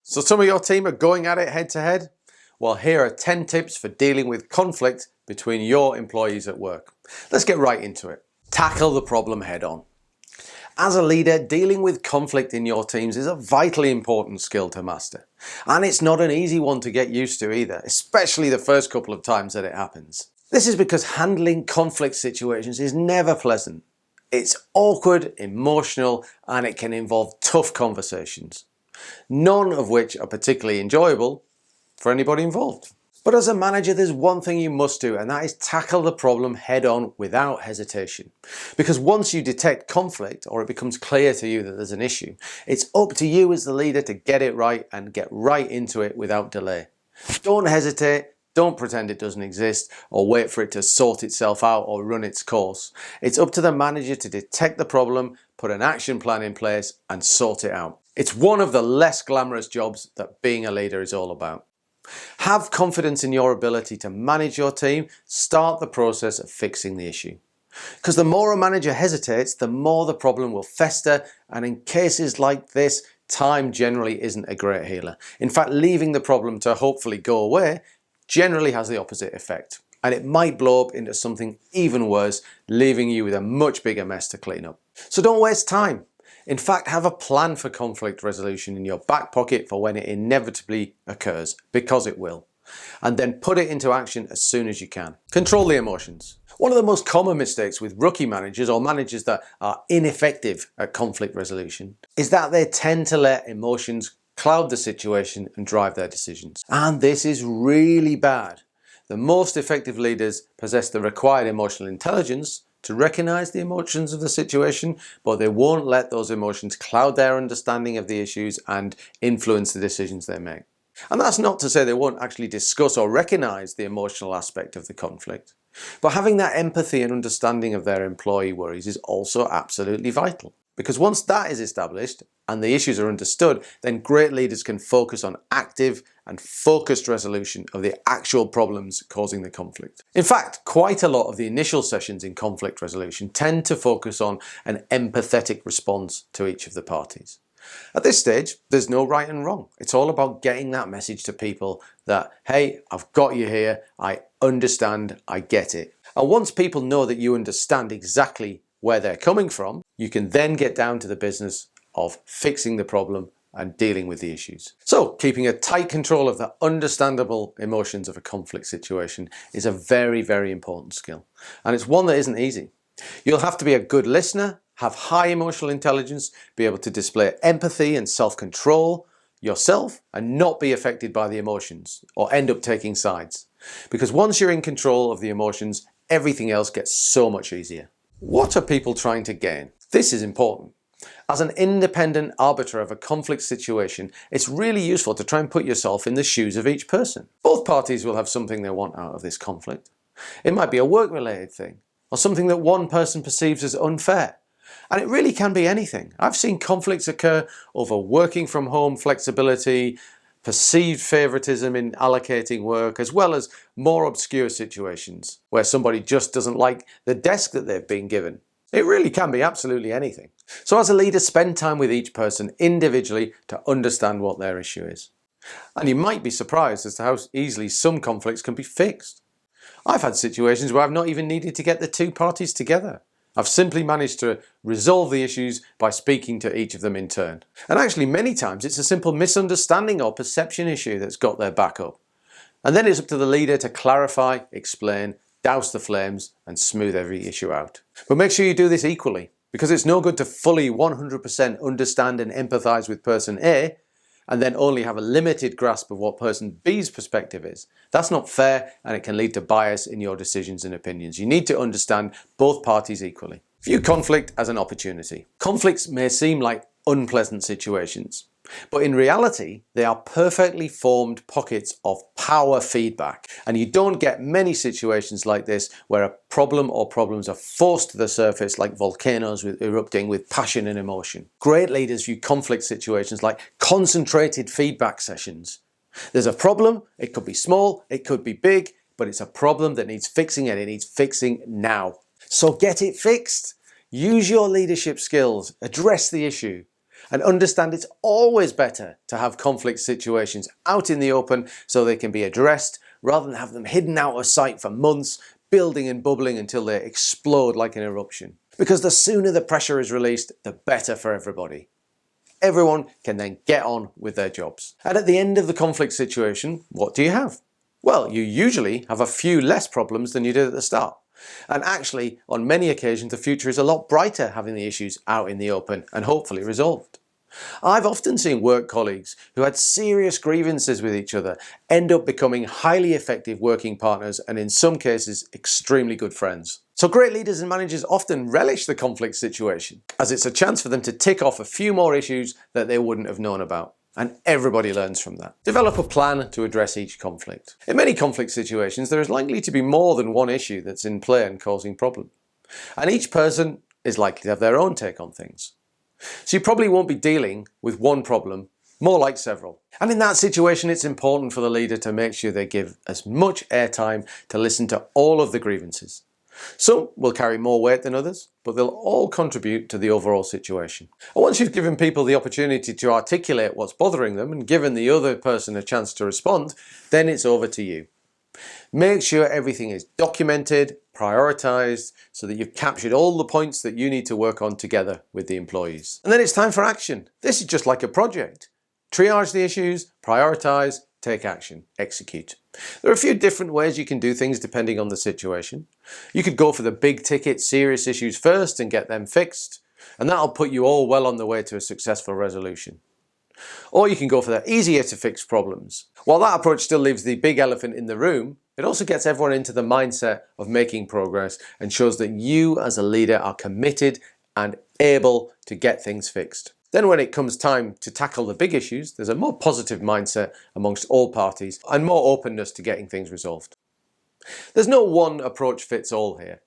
So some of your team are going at it head to head? Well, here are 10 tips for dealing with conflict between your employees at work. Let's get right into it. Tackle the problem head on. As a leader, dealing with conflict in your teams is a vitally important skill to master. And it's not an easy one to get used to either, especially the first couple of times that it happens. This is because handling conflict situations is never pleasant. It's awkward, emotional, and it can involve tough conversations, none of which are particularly enjoyable for anybody involved. But as a manager, there's one thing you must do, and that is tackle the problem head on without hesitation. Because once you detect conflict, or it becomes clear to you that there's an issue, it's up to you as the leader to get it right and get right into it without delay. Don't hesitate, don't pretend it doesn't exist, or wait for it to sort itself out or run its course. It's up to the manager to detect the problem, put an action plan in place, and sort it out. It's one of the less glamorous jobs that being a leader is all about. Have confidence in your ability to manage your team. Start the process of fixing the issue. Because the more a manager hesitates, the more the problem will fester, and in cases like this, time generally isn't a great healer. In fact, leaving the problem to hopefully go away generally has the opposite effect, and it might blow up into something even worse, leaving you with a much bigger mess to clean up. So don't waste time. In fact, have a plan for conflict resolution in your back pocket for when it inevitably occurs, because it will. And then put it into action as soon as you can. Control the emotions. One of the most common mistakes with rookie managers or managers that are ineffective at conflict resolution is that they tend to let emotions cloud the situation and drive their decisions. And this is really bad. The most effective leaders possess the required emotional intelligence to recognize the emotions of the situation, but they won't let those emotions cloud their understanding of the issues and influence the decisions they make. And that's not to say they won't actually discuss or recognize the emotional aspect of the conflict, but having that empathy and understanding of their employee worries is also absolutely vital. Because once that is established and the issues are understood, then great leaders can focus on active and focused resolution of the actual problems causing the conflict. In fact, quite a lot of the initial sessions in conflict resolution tend to focus on an empathetic response to each of the parties. At this stage, there's no right and wrong. It's all about getting that message to people that, hey, I've got you here, I understand, I get it. And once people know that you understand exactly where they're coming from, you can then get down to the business of fixing the problem and dealing with the issues. So, keeping a tight control of the understandable emotions of a conflict situation is a very, very important skill. And it's one that isn't easy. You'll have to be a good listener, have high emotional intelligence, be able to display empathy and self-control yourself, and not be affected by the emotions or end up taking sides. Because once you're in control of the emotions, everything else gets so much easier. What are people trying to gain? This is important. As an independent arbiter of a conflict situation, it's really useful to try and put yourself in the shoes of each person. Both parties will have something they want out of this conflict. It might be a work-related thing, or something that one person perceives as unfair. And it really can be anything. I've seen conflicts occur over working from home flexibility, perceived favoritism in allocating work, as well as more obscure situations where somebody just doesn't like the desk that they've been given. It really can be absolutely anything. So as a leader, spend time with each person individually to understand what their issue is. And you might be surprised as to how easily some conflicts can be fixed. I've had situations where I've not even needed to get the two parties together. I've simply managed to resolve the issues by speaking to each of them in turn. And actually, many times it's a simple misunderstanding or perception issue that's got their back up. And then it's up to the leader to clarify, explain, douse the flames, and smooth every issue out. But make sure you do this equally, because it's no good to fully 100% understand and empathize with person A, and then only have a limited grasp of what person B's perspective is. That's not fair, and it can lead to bias in your decisions and opinions. You need to understand both parties equally. View conflict as an opportunity. Conflicts may seem like unpleasant situations, but in reality, they are perfectly formed pockets of power feedback. And you don't get many situations like this where a problem or problems are forced to the surface like volcanoes erupting with passion and emotion. Great leaders view conflict situations like concentrated feedback sessions. There's a problem, it could be small, it could be big, but it's a problem that needs fixing and it needs fixing now. So get it fixed. Use your leadership skills, address the issue, And understand it's always better to have conflict situations out in the open so they can be addressed rather than have them hidden out of sight for months, building and bubbling until they explode like an eruption. Because the sooner the pressure is released, the better for everybody. Everyone can then get on with their jobs. And at the end of the conflict situation, what do you have? Well, you usually have a few less problems than you did at the start. And actually, on many occasions, the future is a lot brighter having the issues out in the open and hopefully resolved. I've often seen work colleagues who had serious grievances with each other end up becoming highly effective working partners and in some cases extremely good friends. So great leaders and managers often relish the conflict situation as it's a chance for them to tick off a few more issues that they wouldn't have known about. And everybody learns from that. Develop a plan to address each conflict. In many conflict situations, there is likely to be more than one issue that's in play and causing problems. And each person is likely to have their own take on things. So you probably won't be dealing with one problem, more like several. And in that situation, it's important for the leader to make sure they give as much airtime to listen to all of the grievances. Some will carry more weight than others, but they'll all contribute to the overall situation. And once you've given people the opportunity to articulate what's bothering them and given the other person a chance to respond, then it's over to you. Make sure everything is documented, prioritized, so that you've captured all the points that you need to work on together with the employees. And then it's time for action. This is just like a project. Triage the issues, prioritize, take action, execute. There are a few different ways you can do things depending on the situation. You could go for the big ticket serious issues first and get them fixed, and that'll put you all well on the way to a successful resolution. Or you can go for the easier to fix problems. While that approach still leaves the big elephant in the room, it also gets everyone into the mindset of making progress and shows that you as a leader are committed and able to get things fixed. Then when it comes time to tackle the big issues, there's a more positive mindset amongst all parties and more openness to getting things resolved. There's no one approach fits all here.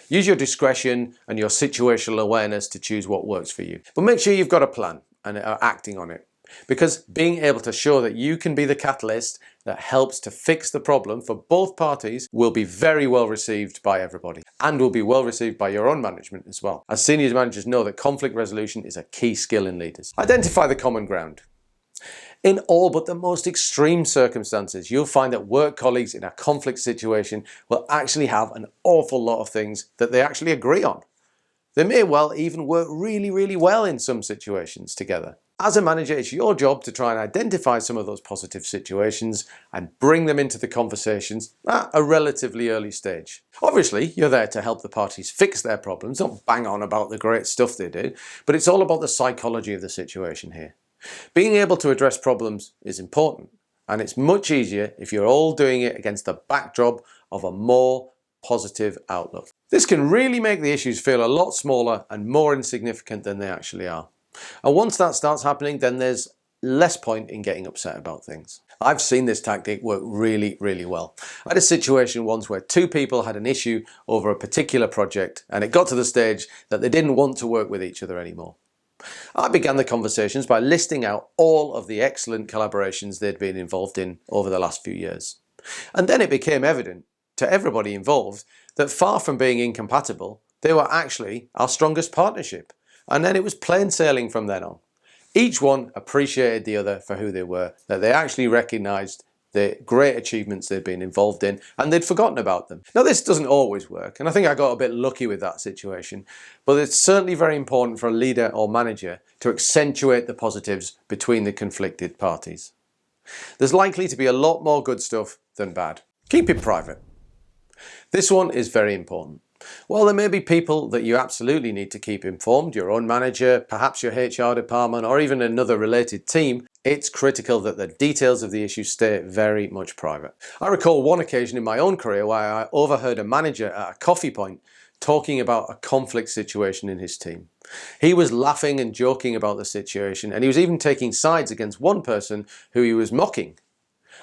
Use your discretion and your situational awareness to choose what works for you. But make sure you've got a plan and are acting on it. Because being able to show that you can be the catalyst that helps to fix the problem for both parties will be very well received by everybody and will be well received by your own management as well. As senior managers know that conflict resolution is a key skill in leaders. Identify the common ground. In all but the most extreme circumstances, you'll find that work colleagues in a conflict situation will actually have an awful lot of things that they actually agree on. They may well even work really, really well in some situations together. As a manager, it's your job to try and identify some of those positive situations and bring them into the conversations at a relatively early stage. Obviously, you're there to help the parties fix their problems, not bang on about the great stuff they did, but it's all about the psychology of the situation here. Being able to address problems is important, and it's much easier if you're all doing it against the backdrop of a more positive outlook. This can really make the issues feel a lot smaller and more insignificant than they actually are. And once that starts happening, then there's less point in getting upset about things. I've seen this tactic work really, really well. I had a situation once where two people had an issue over a particular project, and it got to the stage that they didn't want to work with each other anymore. I began the conversations by listing out all of the excellent collaborations they'd been involved in over the last few years. And then it became evident to everybody involved that far from being incompatible, they were actually our strongest partnership. And then it was plain sailing from then on. Each one appreciated the other for who they were, that they actually recognised the great achievements they'd been involved in, and they'd forgotten about them. Now, this doesn't always work, and I think I got a bit lucky with that situation, but it's certainly very important for a leader or manager to accentuate the positives between the conflicted parties. There's likely to be a lot more good stuff than bad. Keep it private. This one is very important. While there may be people that you absolutely need to keep informed, your own manager, perhaps your HR department, or even another related team, it's critical that the details of the issue stay very much private. I recall one occasion in my own career where I overheard a manager at a coffee point talking about a conflict situation in his team. He was laughing and joking about the situation, and he was even taking sides against one person who he was mocking.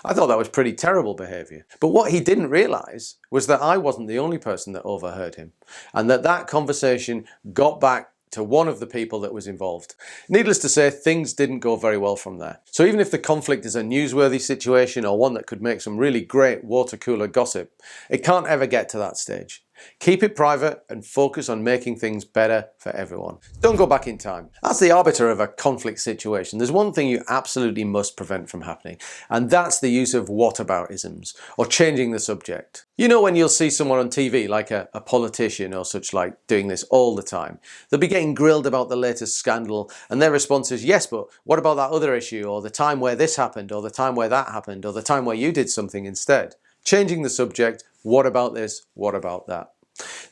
I thought that was pretty terrible behaviour. But what he didn't realise was that I wasn't the only person that overheard him, and that conversation got back to one of the people that was involved. Needless to say, things didn't go very well from there. So even if the conflict is a newsworthy situation or one that could make some really great water cooler gossip, it can't ever get to that stage. Keep it private and focus on making things better for everyone. Don't go back in time. As the arbiter of a conflict situation, there's one thing you absolutely must prevent from happening, and that's the use of whataboutisms or changing the subject. You know when you'll see someone on TV, like a politician or such like, doing this all the time. They'll be getting grilled about the latest scandal and their response is, yes, but what about that other issue, or the time where this happened, or the time where that happened, or the time where you did something instead. Changing the subject, what about this, what about that?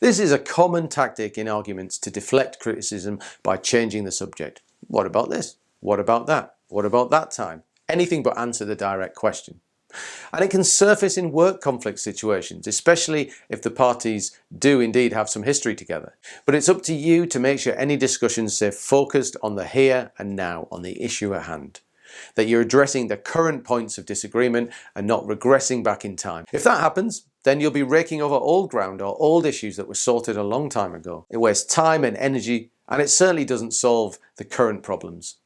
This is a common tactic in arguments to deflect criticism by changing the subject. What about this? What about that? What about that time? Anything but answer the direct question. And it can surface in work conflict situations, especially if the parties do indeed have some history together. But it's up to you to make sure any discussions stay focused on the here and now, on the issue at hand. That you're addressing the current points of disagreement and not regressing back in time. If that happens, then you'll be raking over old ground or old issues that were sorted a long time ago. It wastes time and energy, and it certainly doesn't solve the current problems.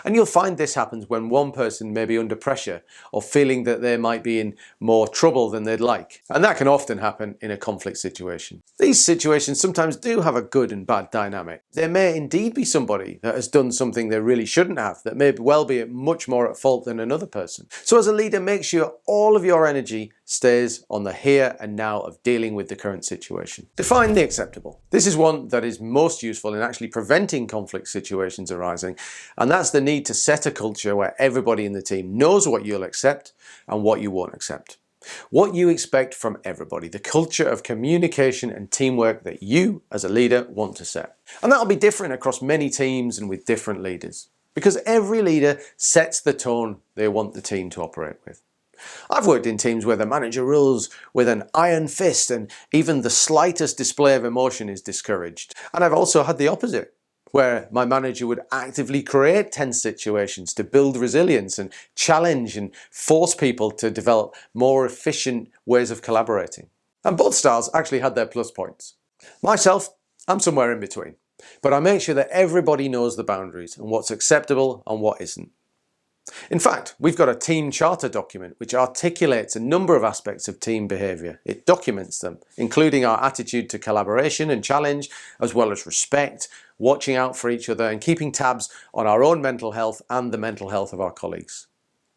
And you'll find this happens when one person may be under pressure or feeling that they might be in more trouble than they'd like. And that can often happen in a conflict situation. These situations sometimes do have a good and bad dynamic. There may indeed be somebody that has done something they really shouldn't have, that may well be much more at fault than another person. So as a leader, make sure all of your energy stays on the here and now of dealing with the current situation. Define the acceptable. This is one that is most useful in actually preventing conflict situations arising, and that's the need to set a culture where everybody in the team knows what you'll accept and what you won't accept. What you expect from everybody, the culture of communication and teamwork that you as a leader want to set. And that'll be different across many teams and with different leaders, because every leader sets the tone they want the team to operate with. I've worked in teams where the manager rules with an iron fist and even the slightest display of emotion is discouraged. And I've also had the opposite, where my manager would actively create tense situations to build resilience and challenge and force people to develop more efficient ways of collaborating. And both styles actually had their plus points. Myself, I'm somewhere in between, but I make sure that everybody knows the boundaries and what's acceptable and what isn't. In fact, we've got a team charter document which articulates a number of aspects of team behaviour. It documents them, including our attitude to collaboration and challenge, as well as respect, watching out for each other and keeping tabs on our own mental health and the mental health of our colleagues.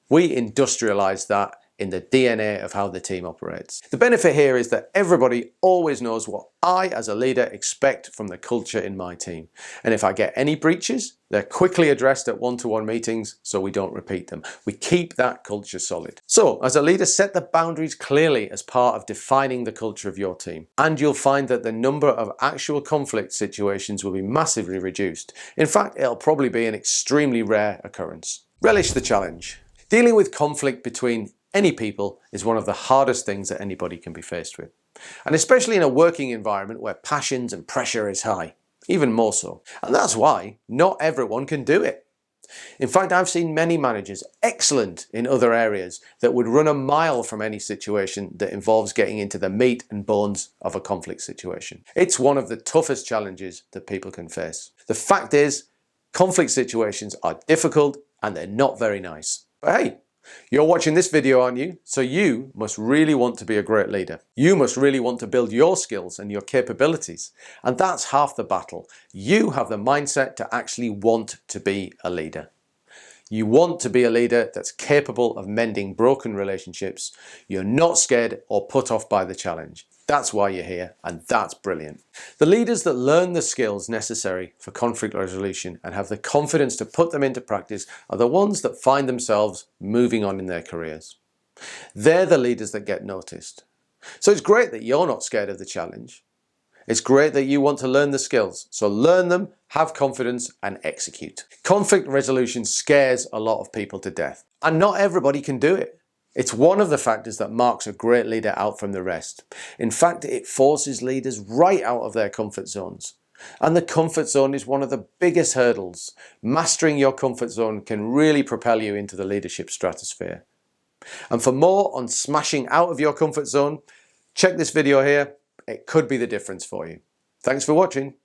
We industrialise that in the DNA of how the team operates. The benefit here is that everybody always knows what I, as a leader, expect from the culture in my team. And if I get any breaches, they're quickly addressed at one-to-one meetings so we don't repeat them. We keep that culture solid. So, as a leader, set the boundaries clearly as part of defining the culture of your team. And you'll find that the number of actual conflict situations will be massively reduced. In fact, it'll probably be an extremely rare occurrence. Relish the challenge. Dealing with conflict between any people is one of the hardest things that anybody can be faced with. And especially in a working environment where passions and pressure is high, even more so. And that's why not everyone can do it. In fact, I've seen many managers excellent in other areas that would run a mile from any situation that involves getting into the meat and bones of a conflict situation. It's one of the toughest challenges that people can face. The fact is, conflict situations are difficult and they're not very nice. But hey, you're watching this video, aren't you? So you must really want to be a great leader. You must really want to build your skills and your capabilities. And that's half the battle. You have the mindset to actually want to be a leader. You want to be a leader that's capable of mending broken relationships. You're not scared or put off by the challenge. That's why you're here, and that's brilliant. The leaders that learn the skills necessary for conflict resolution and have the confidence to put them into practice are the ones that find themselves moving on in their careers. They're the leaders that get noticed. So it's great that you're not scared of the challenge. It's great that you want to learn the skills. So learn them, have confidence, and execute. Conflict resolution scares a lot of people to death, and not everybody can do it. It's one of the factors that marks a great leader out from the rest. In fact, it forces leaders right out of their comfort zones. And the comfort zone is one of the biggest hurdles. Mastering your comfort zone can really propel you into the leadership stratosphere. And for more on smashing out of your comfort zone, check this video here. It could be the difference for you. Thanks for watching.